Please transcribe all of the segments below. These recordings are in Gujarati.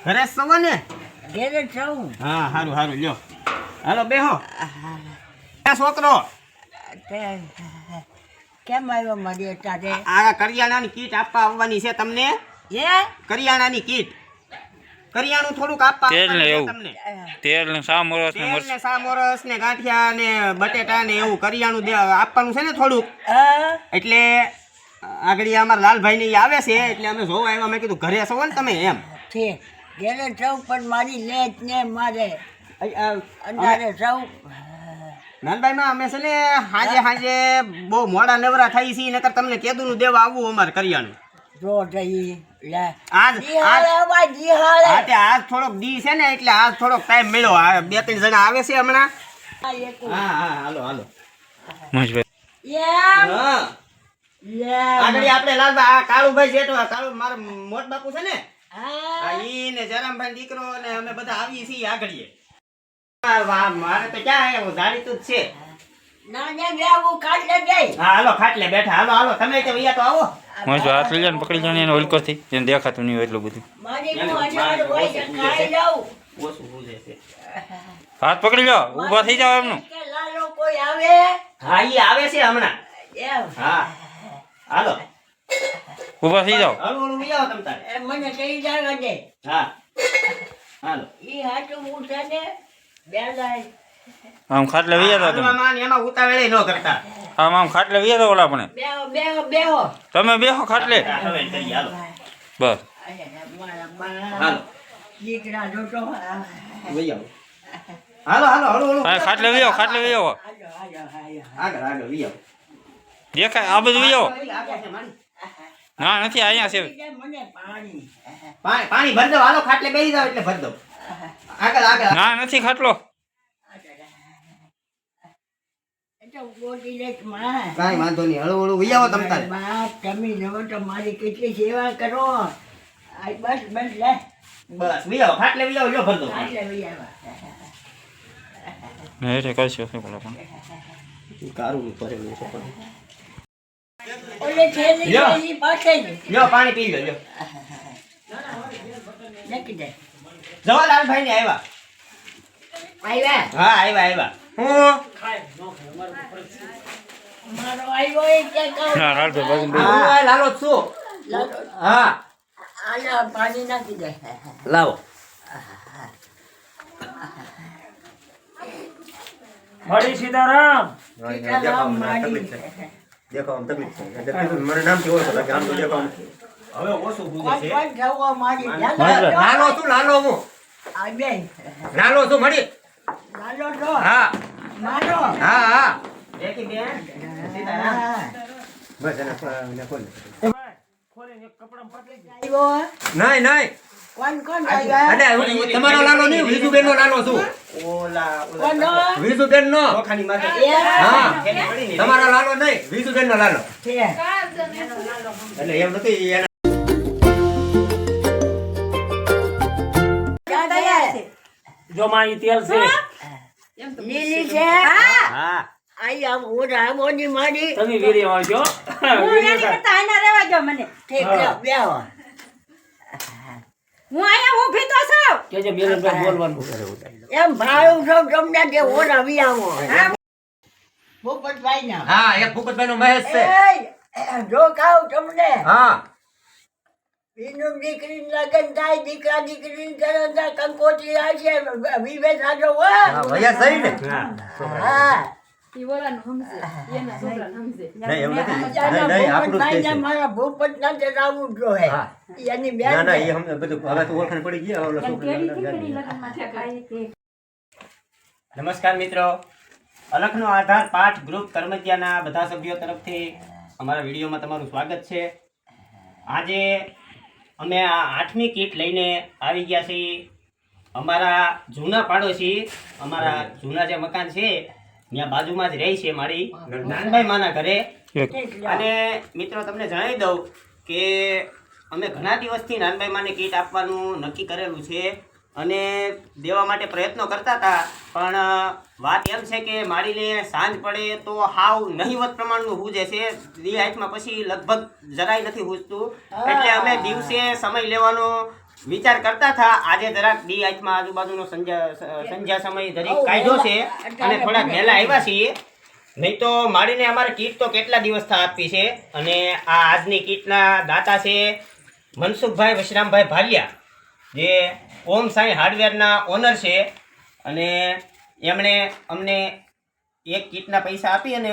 ઘરે સવો ને? ઘેરે છું. હા સારું સારું લ્યો. હાલો બેહો. આ છોકરો કેમ આવ્યો મારી અત્યારે? આ કરિયાણાની કીટ આપવા આવવાની છે તમને. કરિયાણાની કીટ, કરિયાણું થોડુંક આપવા તેલ ને આવવાનું છે એવું. તમને. તેલ ને સામોરસ ને તેલ મરચ ને સામોરસ ને ગાંઠિયા ને બટેટા ને એવું કરિયાણું આપવાનું છે ને થોડુંક. એટલે આગળ અમારા લાલભાઈ ને ઈ આવે છે એટલે અમે જોવા આવ્યા. મેં કીધું ઘરે છો ને તમે એમ. છે ઘેરે છું પણ મારી લેટ ને મારે અંધારે છું. નાનભાઈ માં અમે છે ને હાજે હાજે બહુ મોડા નવરા થઈ છીએ, નકર તમને કેદુનું દેવા આવવું અમારે કરિયાણું. જો જઈ લે આજ હા તે આજ થોડોક દી છે ને એટલે આજ થોડોક ટાઈમ મળ્યો. આ 2-3 જણા આવે છે હમણાં. હા હા હાલો હાલો. મહેશભાઈ હા આગળ આપણે લાલભાઈ આ કાળુભાઈ જેઠો કાળુ મારા મોટ બાપુ છે ને, આ ઈ ને જરામભાઈ દીકરો ને અમે બધા આવીએ છીએ આગળીએ. મારે તો ક્યાં એવું જાણીતું જ છે. હા હાલો ખાટલે બેઠા. હાલો હાલો તમે તો અહીંયા તો આવો. મહેશભાઈ હાથ લઈ જાય ને પકડી જાય ને હલકો થી જેને દેખાતું નહીં હોય એટલું બધું. ઓછું બોલે છે. હાથ પકડી લો, ઊભા થઈ જાવ એમનું. હા ઈ આવે છે હમણાં. હા હાલો ઊભા થઈ જાવ. હળવું હળવું લઈ આવો તમ તારે. મને કહી જાય દે હા હાલો. ઈ હાચું હું છે ને બે લાય આમ ખાટલે વીયા દો તમે. હાલવામાં ને એમાં ઉતાવળે ન કરતા. આમ ખાટલે વીયા દો ઓલા પણ. બેહો તમે બેહો ખાટલે. હવે કરીએ હાલો. બસ હાલો દીકરા જોતો લઈ આવો. હાલો હાલો હળવું હળવું. હા ખાટલે વીયો, ખાટલે વીયો. આગળ આગળ લઈ આવો. દેખાય આ બધું વીયો. આગળ છે મારી. ના નથી અહીંયા છે. મને પાણી પાણી ભર દો. હાલો ખાટલે બેસી જાવ એટલે ભર દો. આગળ આગળ. ના નથી ખાટલો. કાંઈ વાંધો નહીં. હળવું હળવું લઈ આવો તમ તારે. તમે જો તો મારી કેટલી સેવા કરો. આ બસ બસ લે બસ લઈ આવો. ખાટલે લઈ આવો. લ્યો ભર દો. આટલે લઈ આવા. ને રે કરશો છે બોલા પણ. કારું કરેલું છે પણ. ઓલે થેલી લ્યો. થેલી પાસે જ લ્યો પાણી પી લો. લ્યો નાખી દે. જવાલાલભાઈ ને આવ્યા. આવ્યા હા આવ્યા આવ્યા. હું મારો આવ્યો એ કે કહું ના લાલભાઈ બાજુ બેહો. હા લાલો જ છું. લાલો હા આના પાણી નાખી દે. લાવો. મળી સીતારામ. સીતારામ મારી. દેખો આમ તકલીફ છે. મને નામ થી ઓળખો બાકી આમ તો દેખો આમ. હવે ઓછું કોણ પૂછે છે. કોણ જવો મારી લાલો છું લાલો હું. આ બેન લાલો છું મળી. લાલો તો હા મારો હા હા. દેખી બેન. સીતારામ. હા. બસ એને ખોલ. ખોલીને એક કપડામાં પકડી દે. આવ્યો નહીં નહીં. કોણ કોણ આવ્યા અરે તમારો લાલો નહીં, વિજુબેન નો લાલો છું. કોણ નો? વિજુબેન નો. હા તમારો લાલો નહીં, વિજુબેન નો લાલો. છે એટલે એમ નથી એને. ક્યાં ગયા છે? જો માં ઈ તેલ છે. લીલી છે હા આઈ આમ હું રામોની મારી તમે વીરી આવજો. વીરી કા- ઠીક છે બેહો કેજે મિલનભાઈ બોલવાનું. એમ ભાડું છો તમને કે ઓર આવી આવો ભૂપતભાઈ ના હા એક ભૂપતભાઈ નો મહેશ છે. જો ખાવ તમને હા બીનું દીકરી લગન થાય દીકરા દીકરી કંકોત્રી આવશે વિવે સાજો હા, ભૈયા સહી ને. હા નહીં એવું નથી. નહીં નહીં આપણું જ છે. મારા ભૂપત ના જણાવવું જોઈએ હા. એની ના બેન ના છે. એ અમને બધું હવે તો ઓળખાણ પડી ગયા. ઓલો છોકરો નમસ્કાર મિત્રો, અલખનો આધાર પાઠ ગ્રુપ કરમજિયાના બધા સભ્યો તરફથી અમારા વિડીયોમાં તમારું સ્વાગત છે. આજે અમે આ 8મી કીટ લઈને આવી ગયા છીએ. અમારા જૂના પાડોશી, અમારા જૂના જે મકાન છે ત્યાં બાજુમાં જ રહી છે મારી નાનભાઈ માના ઘરે. અને મિત્રો તમને જણાવી દઉં કે અમે ઘણા દિવસથી નાનભાઈ માને કીટ આપવાનું નક્કી કરેલું છે અને દેવા માટે પ્રયત્નો કરતા હતા, પણ વાત એમ છે કે મારીને સાંજ પડે તો હાવ નહીવત પ્રમાણનું હૂજે છે. દી હાથમાં પછી લગભગ જરાય નથી હૂજતું. એટલે અમે દિવસે સમય લેવાનો વિચાર કરતા હતા આજે જરાક ડી આઈથમાં આજુબાજુનો સંધ્યા સમય જરીક કાઢ્યો છે અને થોડાક વહેલા આવ્યા છીએ. નહીં તો માડીને અમારે કીટ તો કેટલા દિવસથી આપી છે. અને આ આજની કીટના દાતા છે મનસુખભાઈ વશરામભાઈ ભાલિયા, જે ઓમ સાંઈ હાર્ડવેરના ઓનર છે. અને એમણે અમને એક કીટના પૈસા આપી અને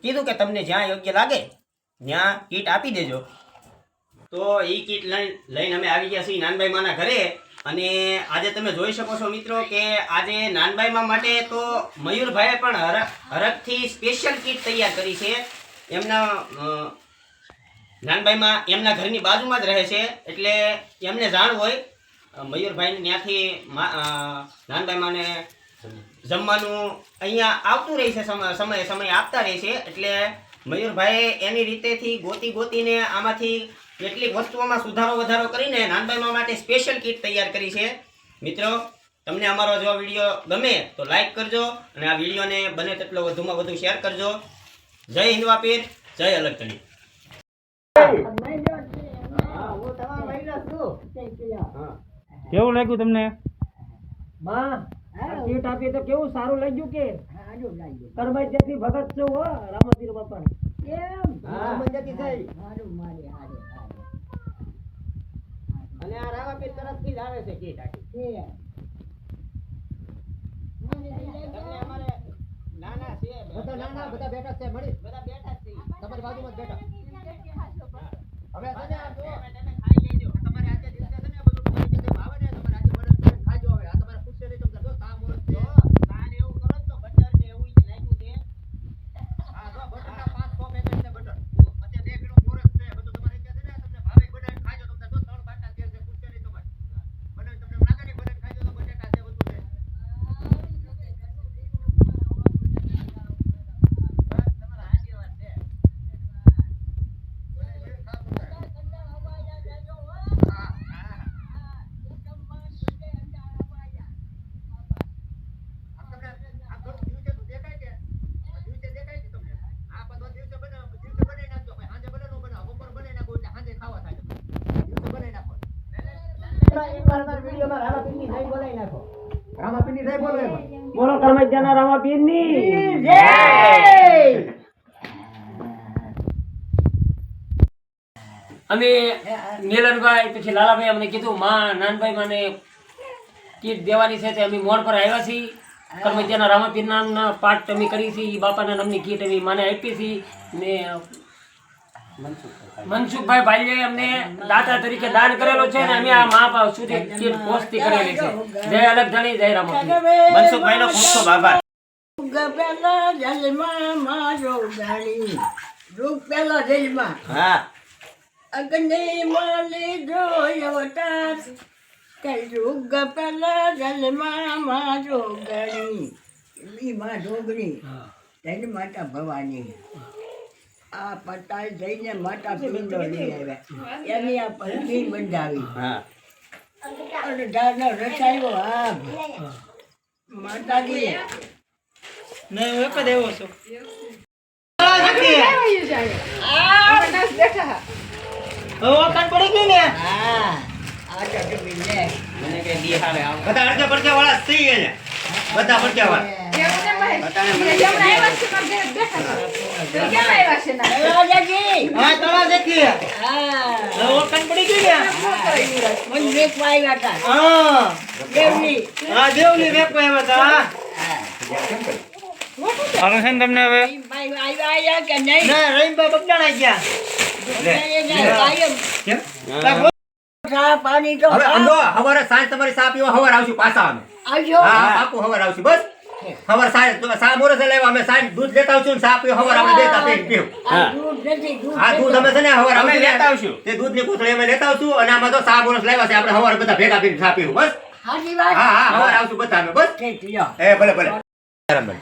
કીધું કે તમને જ્યાં યોગ્ય લાગે ત્યાં કીટ આપી દેજો. તો એ કીટ લઈને અમે આવી ગયા છીએ નાનભાઈ માના ઘરે. અને આજે તમે જોઈ શકો છો મિત્રો કે આજે નાનભાઈ મા માટે તો મયુરભાઈએ પણ હરખથી સ્પેશિયલ કીટ તૈયાર કરી છે. એમના નાનભાઈ માં એમના ઘરની બાજુમાં જ રહે છે, એટલે એમને જાણ હોય મયુરભાઈને ત્યાંથી નાનભાઈ માને જમવાનું અહીંયા આવતું રહે છે, સમય આપતા રહે છે. એટલે મયુરભાઈએ એની રીતેથી ગોતીને આમાંથી કેટલીક વસ્તુઓમાં સુધારો વધારો કરીને નાનભાઈ માટે સ્પેશિયલ કીટ તૈયાર કરી છે. મિત્રો, તમને અમારો જો વિડીયો ગમે તો લાઈક કરજો અને આ વિડીયોને બને તેટલો વધુમાં વધુ શેર કરજો. જય હિન્દવા પીર, જય અલગતણી. કેવું લાગ્યું તમને? માં આ કીટ આપી તો કેવું સારું લાગ્યું કે કરમાઈ જેથી ભગત છો હો રામાપીર બાપા. અને આ રામાપીર તરફથી જ આવે છે કીટ આખી. તમને અમારે નાના છે, બધા બેઠા છે, મળી બધા બેઠા છે તમારી બાજુમાં જ બેઠા. હવે છે ને આ જો તમે ખાઈ લેજો. તમારે આજે દિવસે છે ને બધું જે ભાવે ને તમારે આજે બરફ કરીને ખાજો. હવે આ તમારે પૂછશે નહીં તમને જો સા મુરત છે. સાન એવું કરો તો બટર છે એવું જ લાગ્યું છે. હા જો બટરના 500 પેકેટ છે બટર. પછી 2 કિલો મોરસ છે. બધું તમારે ત્યાં છે ને તમને ભાવે બનાવીને ખાજો. તમને જો 3 બાટા તેલ છે, પૂછશે નહીં તમારે. બનાવી તમને લાગે નહીં બનાવીને ખાજો તો બટેટા છે બધું છે. તમારા હાજી વાત છે. બોલો કરમાઈ જાના રામાપીર ની અમે મિલનભાઈ પછી લાલાભાઈ અમને કીધું માં નાનભાઈ મને કીટ દેવાની છે તે અમે મોડ પર આવ્યા છીએ. કરમૈયાના રામાપીર નામના પાઠ અમે કરી છે. એ બાપાના નામની કીટ અમે મને આપી છે ને મનસુખભાઈ ભાઈએ અમને દાતા તરીકે દાન કરેલો છે ને અમે આ મા સુધી કીટ પહોંચતી કરેલી છે. જય અલગધણી, જય રામાપીર. મનસુખભાઈનો ખૂબ ખૂબ આભાર. પેલા જલમાં મારો ગાડી રૂપ પેલા જલમાં હા, અગ્નિ માલી જોય અવતાર કઈ રૂગ પેલા જલમાં મારો ગાડી ઈ માં ઢોગણી તેની માતા ભવાની આ પટાઈ જઈને માતા પિંડો લઈ આવ્યા એની આ પલકી બંધાવી હા. અને ડાળનો રસાયો આગ માતાજી હા આ તો મિલે મને કે દી હાલે આવ. બધા અડધા પડધા વાળા જ થઈ ગયા. બધા પડધા વાળા. રાજાજી હા, તળા દેખી. હા ઓળખાણ પડી ગઈ ને. મને વેચવા આવ્યા હતા હા. દેવની હા, દેવની વેપો આવ્યા હતા. આવે છે ને તમને હવે? ભાઈ આવ્યા કે નહીં ના, રહીમબા બગડાણા ગયા. કાયમ ચા પાણી તો હવે અંધો હવારે સાંજ તમારી સા પીવા હવાર આવશું પાછા અમે. આવજો હા પાકું હવાર આવશું બસ. હવાર સાંજ તમે સા મોરસ લેવા અમે સાંજ દૂધ લેતા આવશું ને સા પીવા હવાર આપણે દેતા પીવું. આ દૂધ નથી દૂધ આ દૂધ અમે છે ને હવાર અમે આવશું લેતા આવશું. તે દૂધની કોથળી અમે લેતા આવશું અને આમાં તો સા મોરસ લેવા છે આપણે હવાર બધા ભેગા પીને સા પીવું બસ. હાજી વાત હા હા હવાર આવશું બધા અમે બસ. ઠીક લ્યો એ ભલે ભલે. બરાબર.